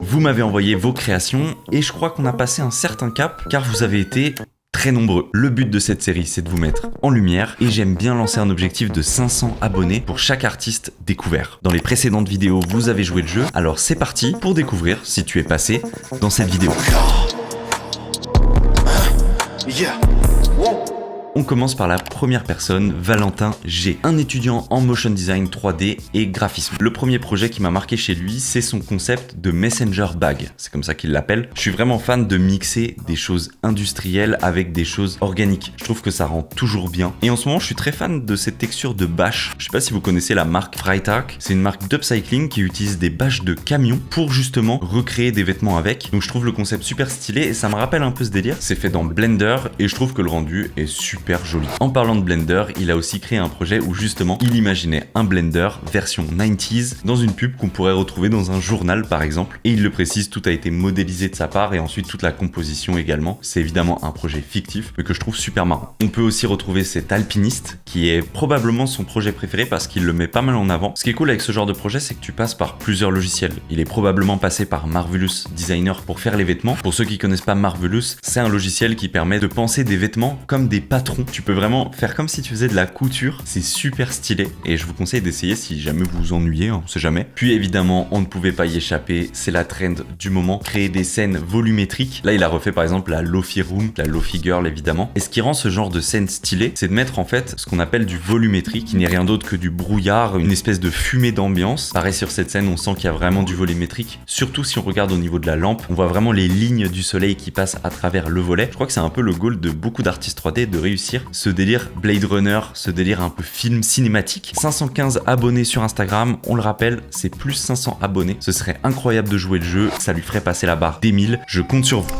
Vous m'avez envoyé vos créations et je crois qu'on a passé un certain cap car vous avez été très nombreux. Le but de cette série, c'est de vous mettre en lumière et j'aime bien lancer un objectif de 500 abonnés pour chaque artiste découvert. Dans les précédentes vidéos, vous avez joué le jeu, alors c'est parti pour découvrir si tu es passé dans cette vidéo. On commence par la première personne, Valentin G, un étudiant en motion design 3D et graphisme. Le premier projet qui m'a marqué chez lui, c'est son concept de messenger bag, c'est comme ça qu'il l'appelle. Je suis vraiment fan de mixer des choses industrielles avec des choses organiques. Je trouve que ça rend toujours bien. Et en ce moment, je suis très fan de cette texture de bâche. Je sais pas si vous connaissez la marque Freitag, c'est une marque d'upcycling qui utilise des bâches de camion pour justement recréer des vêtements avec. Donc je trouve le concept super stylé et ça me rappelle un peu ce délire. C'est fait dans Blender et je trouve que le rendu est super joli. En parlant de Blender, il a aussi créé un projet où justement il imaginait un Blender version 90s dans une pub qu'on pourrait retrouver dans un journal par exemple. Et il le précise, tout a été modélisé de sa part et ensuite toute la composition également. C'est évidemment un projet fictif mais que je trouve super marrant. On peut aussi retrouver cet alpiniste qui est probablement son projet préféré parce qu'il le met pas mal en avant. Ce qui est cool avec ce genre de projet, c'est que tu passes par plusieurs logiciels. Il est probablement passé par Marvelous Designer pour faire les vêtements. Pour ceux qui connaissent pas Marvelous, c'est un logiciel qui permet de penser des vêtements comme des patrons. Tu peux vraiment faire comme si tu faisais de la couture, c'est super stylé et je vous conseille d'essayer si jamais vous vous ennuyez, on sait jamais. Puis évidemment, on ne pouvait pas y échapper, c'est la trend du moment, créer des scènes volumétriques. Là, il a refait par exemple la Lofi Room, la Lofi Girl évidemment. Et ce qui rend ce genre de scène stylé, c'est de mettre en fait ce qu'on appelle du volumétrique, qui n'est rien d'autre que du brouillard, une espèce de fumée d'ambiance. Pareil sur cette scène, on sent qu'il y a vraiment du volumétrique. Surtout si on regarde au niveau de la lampe, on voit vraiment les lignes du soleil qui passent à travers le volet. Je crois que c'est un peu le goal de beaucoup d'artistes 3D de réussir ce délire Blade Runner, ce délire un peu film cinématique. 515 abonnés sur Instagram, on le rappelle, c'est plus 500 abonnés. Ce serait incroyable de jouer le jeu, ça lui ferait passer la barre des 1000. Je compte sur vous.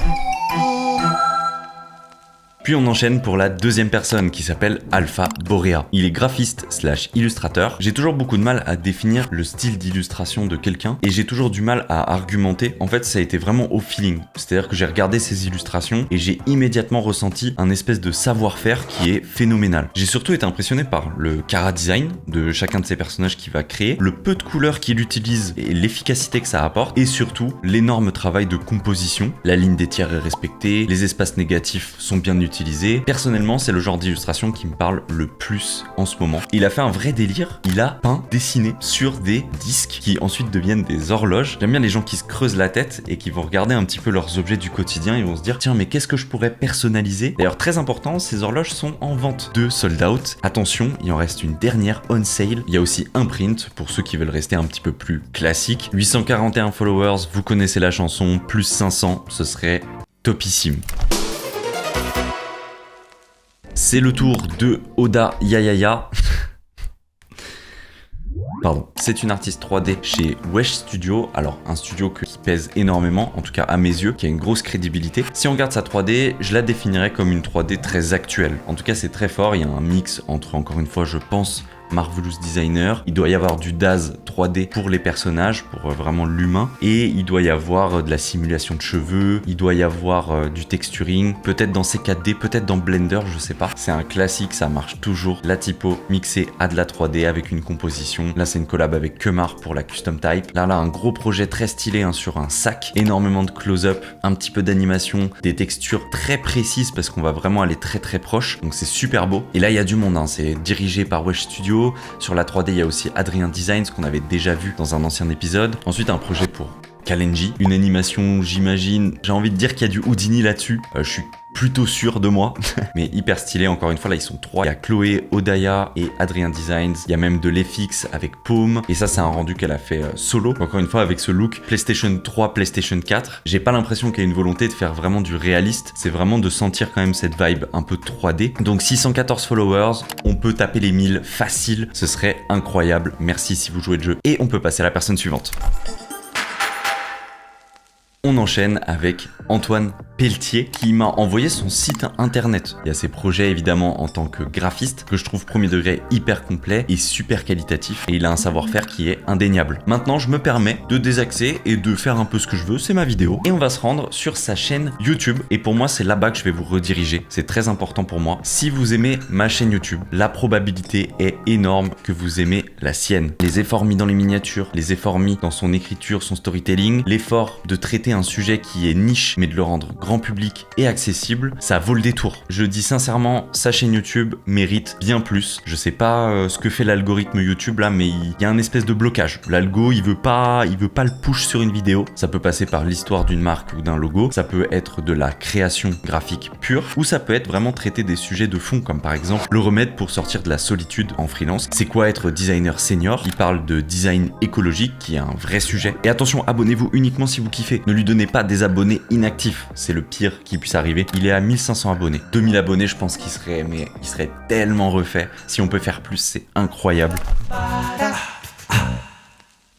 Puis on enchaîne pour la deuxième personne qui s'appelle Alpha Borea. Il est graphiste / illustrateur. J'ai toujours beaucoup de mal à définir le style d'illustration de quelqu'un et j'ai toujours du mal à argumenter. En fait, ça a été vraiment au feeling. C'est-à-dire que j'ai regardé ses illustrations et j'ai immédiatement ressenti un espèce de savoir-faire qui est phénoménal. J'ai surtout été impressionné par le chara design de chacun de ses personnages qu'il va créer, le peu de couleurs qu'il utilise et l'efficacité que ça apporte et surtout l'énorme travail de composition. La ligne des tiers est respectée, les espaces négatifs sont bien utilisés. Personnellement, c'est le genre d'illustration qui me parle le plus en ce moment. Il a fait un vrai délire, il a peint, dessiné sur des disques qui ensuite deviennent des horloges. J'aime bien les gens qui se creusent la tête et qui vont regarder un petit peu leurs objets du quotidien, ils vont se dire tiens mais qu'est-ce que je pourrais personnaliser. D'ailleurs très important, ces horloges sont en vente de sold out. Attention, il en reste une dernière on sale. Il y a aussi un print pour ceux qui veulent rester un petit peu plus classique. 841 followers, vous connaissez la chanson, plus 500, ce serait topissime. C'est le tour de Oda Yayaya. Pardon. C'est une artiste 3D chez Wesh Studio. Alors, un studio qui pèse énormément, en tout cas à mes yeux, qui a une grosse crédibilité. Si on regarde sa 3D, je la définirais comme une 3D très actuelle. En tout cas, c'est très fort. Il y a un mix entre, encore une fois, je pense, Marvelous Designer, il doit y avoir du DAZ 3D pour les personnages, pour vraiment l'humain, et il doit y avoir de la simulation de cheveux, il doit y avoir du texturing, peut-être dans C4D, peut-être dans Blender, je sais pas. C'est un classique, ça marche toujours. La typo mixée à de la 3D avec une composition. Là, c'est une collab avec Kemar pour la custom type. Là, un gros projet très stylé sur un sac, énormément de close-up, un petit peu d'animation, des textures très précises parce qu'on va vraiment aller très très proche, donc c'est super beau. Et là, il y a du monde, c'est dirigé par Wesh Studio. Sur la 3D, il y a aussi Adrien Design, ce qu'on avait déjà vu dans un ancien épisode. Ensuite, un projet pour Kalenji, une animation, j'imagine. J'ai envie de dire qu'il y a du Houdini là-dessus. Je suis plutôt sûr de moi, mais hyper stylé. Encore une fois, là, ils sont 3. Il y a Chloé, Odaya et Adrien Designs. Il y a même de l'FX avec Paume. Et ça, c'est un rendu qu'elle a fait solo. Encore une fois, avec ce look PlayStation 3, PlayStation 4. J'ai pas l'impression qu'il y a une volonté de faire vraiment du réaliste. C'est vraiment de sentir quand même cette vibe un peu 3D. Donc 614 followers, on peut taper les 1000 facile. Ce serait incroyable. Merci si vous jouez le jeu. Et on peut passer à la personne suivante. On enchaîne avec Antoine Pelletier qui m'a envoyé son site internet. Il y a ses projets évidemment en tant que graphiste que je trouve premier degré hyper complet et super qualitatif et il a un savoir-faire qui est indéniable. Maintenant je me permets de désaxer et de faire un peu ce que je veux, c'est ma vidéo et on va se rendre sur sa chaîne YouTube et pour moi c'est là-bas que je vais vous rediriger. C'est très important pour moi. Si vous aimez ma chaîne YouTube, la probabilité est énorme que vous aimez la sienne. Les efforts mis dans les miniatures, les efforts mis dans son écriture, son storytelling, l'effort de traiter un sujet qui est niche mais de le rendre grand public et accessible, ça vaut le détour. Je dis sincèrement, sa chaîne YouTube mérite bien plus. Je sais pas ce que fait l'algorithme YouTube là, mais il y a un espèce de blocage. L'algo, il veut pas le push sur une vidéo. Ça peut passer par l'histoire d'une marque ou d'un logo, ça peut être de la création graphique pure, ou ça peut être vraiment traiter des sujets de fond, comme par exemple le remède pour sortir de la solitude en freelance. C'est quoi être designer senior? Il parle de design écologique, qui est un vrai sujet. Et attention, abonnez-vous uniquement si vous kiffez. Ne lui donnez pas des abonnés inactifs. C'est le pire qui puisse arriver. Il est à 1500 abonnés. 2000 abonnés, je pense qu'il serait, il serait tellement refait. Si on peut faire plus, c'est incroyable.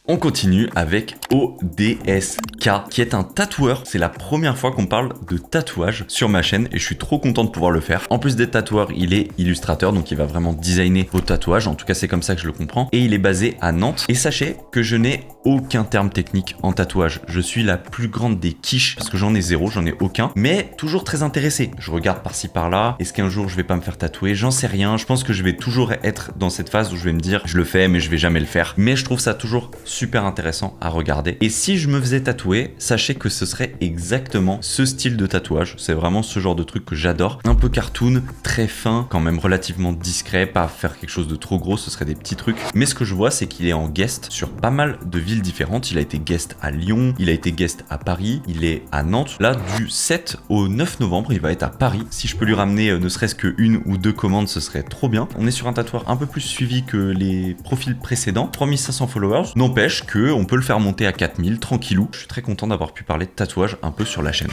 On continue avec ODSK, qui est un tatoueur. C'est la première fois qu'on parle de tatouage sur ma chaîne et je suis trop content de pouvoir le faire. En plus d'être tatoueur, il est illustrateur, donc il va vraiment designer vos tatouages. En tout cas, c'est comme ça que je le comprends. Et il est basé à Nantes. Et sachez que je n'ai aucun terme technique en tatouage. Je suis la plus grande des quiches parce que j'en ai zéro, j'en ai aucun, mais toujours très intéressé. Je regarde par-ci par-là. Est-ce qu'un jour je vais pas me faire tatouer? J'en sais rien. Je pense que je vais toujours être dans cette phase où je vais me dire je le fais, mais je vais jamais le faire. Mais je trouve ça toujours super intéressant à regarder. Et si je me faisais tatouer, sachez que ce serait exactement ce style de tatouage. C'est vraiment ce genre de truc que j'adore. Un peu cartoon, très fin, quand même relativement discret, pas faire quelque chose de trop gros, ce serait des petits trucs. Mais ce que je vois, c'est qu'il est en guest sur pas mal de villes différentes. Il a été guest à Lyon, il a été guest à Paris, il est à Nantes. Là, du 7 au 9 novembre, il va être à Paris. Si je peux lui ramener ne serait-ce que une ou deux commandes, ce serait trop bien. On est sur un tatoueur un peu plus suivi que les profils précédents. 3500 followers. N'empêche que on peut le faire monter à 4000 tranquillou. Je suis très content d'avoir pu parler de tatouage un peu sur la chaîne.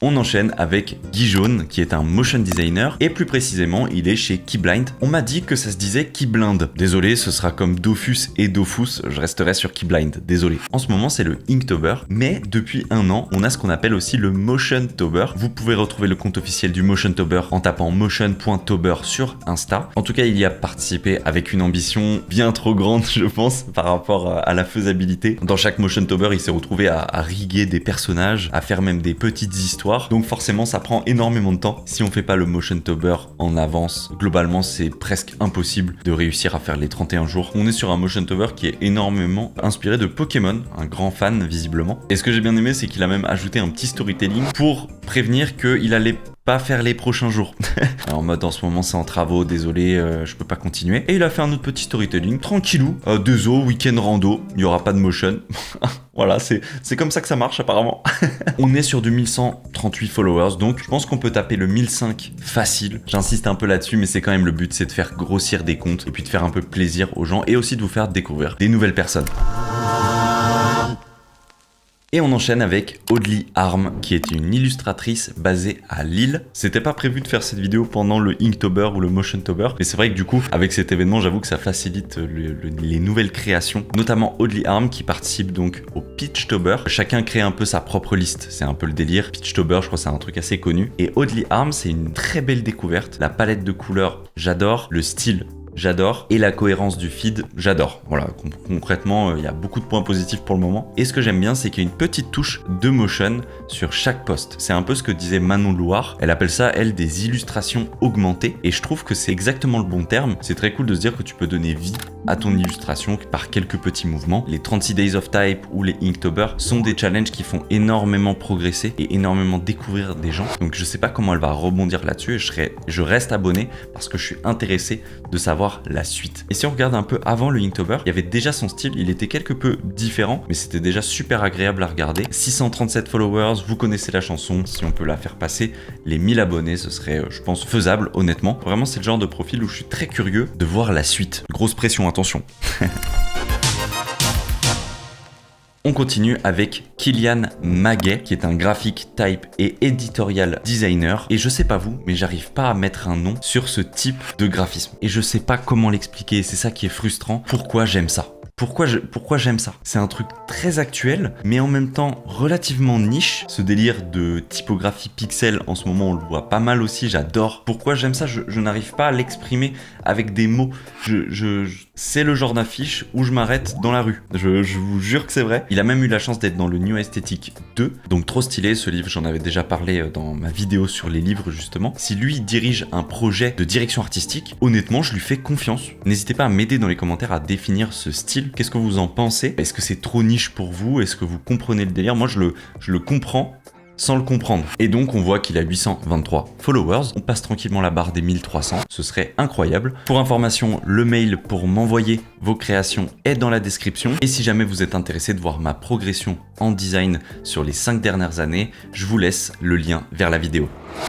On enchaîne avec Guy Jaune, qui est un motion designer, et plus précisément, il est chez Keyblind. On m'a dit que ça se disait Keyblind. Désolé, ce sera comme Dofus et Dofus, je resterai sur Keyblind, désolé. En ce moment, c'est le Inktober, mais depuis un an, on a ce qu'on appelle aussi le Motiontober. Vous pouvez retrouver le compte officiel du Motiontober en tapant motion.tober sur Insta. En tout cas, il y a participé avec une ambition bien trop grande, je pense, par rapport à la faisabilité. Dans chaque Motiontober, il s'est retrouvé à riguer des personnages, à faire même des petites histoires. Donc forcément ça prend énormément de temps. Si on fait pas le Motiontober en avance, globalement c'est presque impossible de réussir à faire les 31 jours. On est sur un Motiontober qui est énormément inspiré de Pokémon, un grand fan visiblement. Et ce que j'ai bien aimé, c'est qu'il a même ajouté un petit storytelling pour prévenir qu'il allait pas faire les prochains jours. En mode en ce moment c'est en travaux, désolé, je peux pas continuer. Et il a fait un autre petit storytelling, tranquillou, 2 os, week-end rando, il y aura pas de motion. Voilà, c'est comme ça que ça marche apparemment. On est sur du 1138 followers, donc je pense qu'on peut taper le 1005 facile. J'insiste un peu là-dessus, mais c'est quand même le but, c'est de faire grossir des comptes et puis de faire un peu plaisir aux gens et aussi de vous faire découvrir des nouvelles personnes. Et on enchaîne avec Audley Arm, qui est une illustratrice basée à Lille. C'était pas prévu de faire cette vidéo pendant le Inktober ou le Motiontober, mais c'est vrai que du coup, avec cet événement, j'avoue que ça facilite les nouvelles créations, notamment Audley Arm qui participe donc au Pitchtober. Chacun crée un peu sa propre liste, c'est un peu le délire. Pitchtober, je crois que c'est un truc assez connu. Et Audley Arm, c'est une très belle découverte. La palette de couleurs, j'adore. Le style, j'adore. Et la cohérence du feed, j'adore. Voilà, concrètement, il y a beaucoup de points positifs pour le moment. Et ce que j'aime bien, c'est qu'il y a une petite touche de motion sur chaque post. C'est un peu ce que disait Manon Louard. Elle appelle ça, elle, des illustrations augmentées. Et je trouve que c'est exactement le bon terme. C'est très cool de se dire que tu peux donner vie à ton illustration par quelques petits mouvements. Les 36 Days of Type ou les Inktober sont des challenges qui font énormément progresser et énormément découvrir des gens. Donc je sais pas comment elle va rebondir là-dessus et je reste abonné parce que je suis intéressé de savoir la suite. Et si on regarde un peu avant le Inktober, il y avait déjà son style, il était quelque peu différent, mais c'était déjà super agréable à regarder. 637 followers, vous connaissez la chanson, si on peut la faire passer les 1000 abonnés, ce serait, je pense, faisable, honnêtement. Vraiment, c'est le genre de profil où je suis très curieux de voir la suite. Grosse pression, attention. On continue avec Kylian Maguet, qui est un graphic type et editorial designer. Et je sais pas vous, mais j'arrive pas à mettre un nom sur ce type de graphisme. Et je sais pas comment l'expliquer, c'est ça qui est frustrant. Pourquoi j'aime ça ? Pourquoi j'aime ça? C'est un truc très actuel, mais en même temps relativement niche. Ce délire de typographie pixel, en ce moment on le voit pas mal aussi, j'adore. Pourquoi j'aime ça? Je n'arrive pas à l'exprimer avec des mots. C'est le genre d'affiche où je m'arrête dans la rue. Je vous jure que c'est vrai. Il a même eu la chance d'être dans le New Aesthetic 2, donc trop stylé. Ce livre, j'en avais déjà parlé dans ma vidéo sur les livres justement. Si lui dirige un projet de direction artistique, honnêtement, je lui fais confiance. N'hésitez pas à m'aider dans les commentaires à définir ce style. Qu'est-ce que vous en pensez? Est-ce que c'est trop niche pour vous? Est-ce que vous comprenez le délire? Moi, je le comprends sans le comprendre. Et donc, on voit qu'il a 823 followers. On passe tranquillement la barre des 1300. Ce serait incroyable. Pour information, le mail pour m'envoyer vos créations est dans la description. Et si jamais vous êtes intéressé de voir ma progression en design sur les 5 dernières années, je vous laisse le lien vers la vidéo.